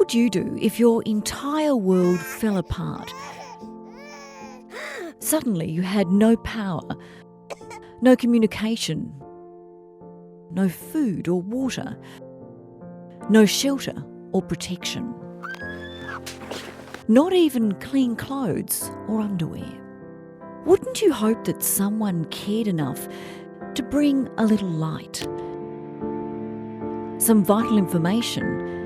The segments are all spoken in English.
would you do if your entire world fell apart? Suddenly you had no power, no communication, no food or water, no shelter or protection. Not even clean clothes or underwear. Wouldn't you hope that someone cared enough to bring a little light, some vital information,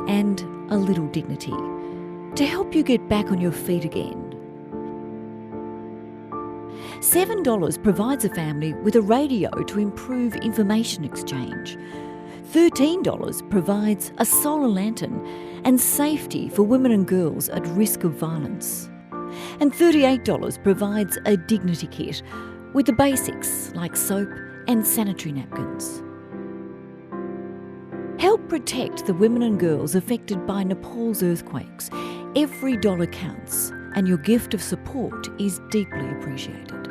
and a little dignity to help you get back on your feet again? $7 provides a family with a radio to improve information exchange. $13 provides a solar lantern and safety for women and girls at risk of violence. And $38 provides a dignity kit with the basics like soap and sanitary napkins. Help protect the women and girls affected by Nepal's earthquakes. Every dollar counts, and your gift of support is deeply appreciated.